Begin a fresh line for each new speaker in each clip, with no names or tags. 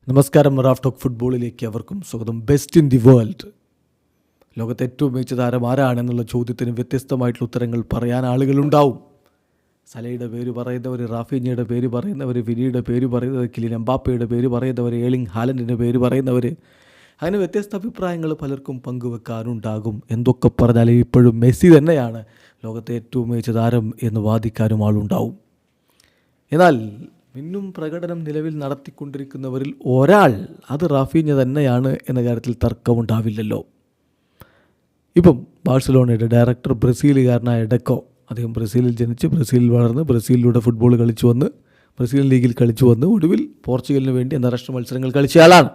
നമസ്കാരം. Raf talk ഫുട്ബോളിലേക്ക് അവർക്കും സ്വാഗതം. ബെസ്റ്റ് ഇൻ ദി വേൾഡ്, ലോകത്തെ ഏറ്റവും മികച്ച താരം ആരാണെന്നുള്ള ചോദ്യത്തിന് വ്യത്യസ്തമായിട്ടുള്ള ഉത്തരങ്ങൾ പറയാൻ ആളുകളുണ്ടാവും. സലയുടെ പേര് പറയുന്നവർ, റാഫീഞ്ഞയുടെ പേര് പറയുന്നവർ, വിനിയുടെ പേര് പറയുന്നവർ, കിലിയൻ എംബാപ്പയുടെ പേര് പറയുന്നവർ, ഏർലിംഗ് ഹാലൻഡിൻ്റെ പേര് പറയുന്നവർ, അങ്ങനെ വ്യത്യസ്ത അഭിപ്രായങ്ങൾ പലർക്കും പങ്കുവെക്കാനുണ്ടാകും. എന്തൊക്കെ പറഞ്ഞാലും ഇപ്പോഴും മെസ്സി തന്നെയാണ് ലോകത്തെ ഏറ്റവും മികച്ച താരം എന്ന് വാദിക്കാനും ആളുണ്ടാവും. എന്നാൽ മിന്നും പ്രകടനം നിലവിൽ നടത്തിക്കൊണ്ടിരിക്കുന്നവരിൽ ഒരാൾ അത് റാഫീഞ്ഞ തന്നെയാണ് എന്ന കാര്യത്തിൽ തർക്കമുണ്ടാവില്ലല്ലോ. ഇപ്പം ബാഴ്സലോണയുടെ ഡയറക്ടർ ബ്രസീലുകാരനായ ഡെക്കോ, അദ്ദേഹം ബ്രസീലിൽ ജനിച്ച് ബ്രസീലിൽ വളർന്ന് ബ്രസീലിലൂടെ ഫുട്ബോൾ കളിച്ചു വന്ന് ബ്രസീൽ ലീഗിൽ കളിച്ചു വന്ന് ഒടുവിൽ പോർച്ചുഗലിന് വേണ്ടി അന്താരാഷ്ട്ര മത്സരങ്ങൾ കളിച്ചയാളാണ്.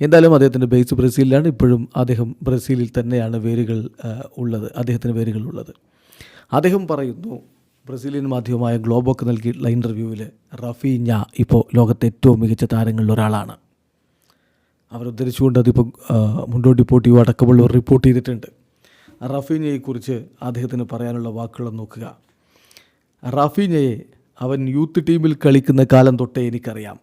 എന്തായാലും അദ്ദേഹത്തിൻ്റെ ബേസ് ബ്രസീലിലാണ്. ഇപ്പോഴും അദ്ദേഹം ബ്രസീലിൽ തന്നെയാണ് അദ്ദേഹത്തിന് വേരുകൾ ഉള്ളത്. അദ്ദേഹം പറയുന്നു, ബ്രസീലിയൻ മാധ്യമമായ ഗ്ലോബോക്ക് നൽകിയിട്ടുള്ള ഇൻ്റർവ്യൂവിൽ റാഫീഞ്ഞ ഇപ്പോൾ ലോകത്തെ ഏറ്റവും മികച്ച താരങ്ങളിൽ ഒരാളാണ്. അവരുദ്ധരിച്ചുകൊണ്ട് അതിപ്പോൾ മുണ്ടോ ഡിപ്പോർട്ടീവോ അടക്കമുള്ളവർ റിപ്പോർട്ട് ചെയ്തിട്ടുണ്ട്. റാഫീഞ്ഞയെക്കുറിച്ച് അദ്ദേഹത്തിന് പറയാനുള്ള വാക്കുകൾ നോക്കുക. റാഫീഞ്ഞയെ അവൻ യൂത്ത് ടീമിൽ കളിക്കുന്ന കാലം തൊട്ടേ എനിക്കറിയാം.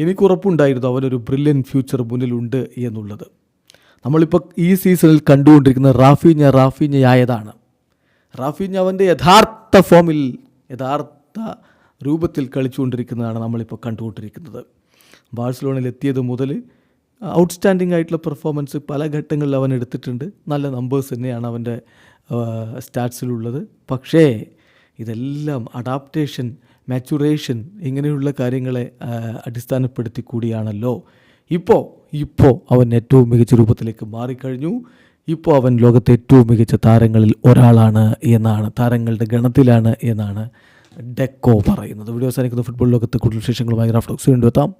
എനിക്കുറപ്പുണ്ടായിരുന്നു അവനൊരു ബ്രില്യൻ ഫ്യൂച്ചർ മുന്നിലുണ്ട് എന്നുള്ളത്. നമ്മളിപ്പോൾ ഈ സീസണിൽ കണ്ടുകൊണ്ടിരിക്കുന്ന റാഫീഞ്ഞയായതാണ്. റാഫീഞ്ഞ അവൻ്റെ യഥാർത്ഥ ഫോമിൽ യഥാർത്ഥ രൂപത്തിൽ കളിച്ചുകൊണ്ടിരിക്കുന്നതാണ് നമ്മളിപ്പോൾ കണ്ടുകൊണ്ടിരിക്കുന്നത്. ബാഴ്സലോണയിൽ എത്തിയത് മുതൽ ഔട്ട്സ്റ്റാൻഡിംഗ് ആയിട്ടുള്ള പെർഫോമൻസ് പല ഘട്ടങ്ങളിൽ അവൻ എടുത്തിട്ടുണ്ട്. നല്ല നമ്പേഴ്സ് തന്നെയാണ് അവൻ്റെ സ്റ്റാറ്റ്സിലുള്ളത്. പക്ഷേ ഇതെല്ലാം അഡാപ്റ്റേഷൻ, മാച്ചുറേഷൻ ഇങ്ങനെയുള്ള കാര്യങ്ങളെ അടിസ്ഥാനപ്പെടുത്തി കൂടിയാണല്ലോ ഇപ്പോൾ അവൻ ഏറ്റവും മികച്ച രൂപത്തിലേക്ക് മാറിക്കഴിഞ്ഞു. ഇപ്പോൾ അവൻ ലോകത്തെ ഏറ്റവും മികച്ച താരങ്ങളിൽ ഒരാളാണ് എന്നാണ്, താരങ്ങളുടെ ഗണത്തിലാണ് എന്നാണ് ഡെക്കോ പറയുന്നത്. വീഡിയോ അവസാനിക്കുന്ന ഫുട്ബോൾ ലോകത്തെ കൂടുതൽ വിശേഷങ്ങളുമായി റാഫ് ടോക്സ് വീണ്ടും എത്താം.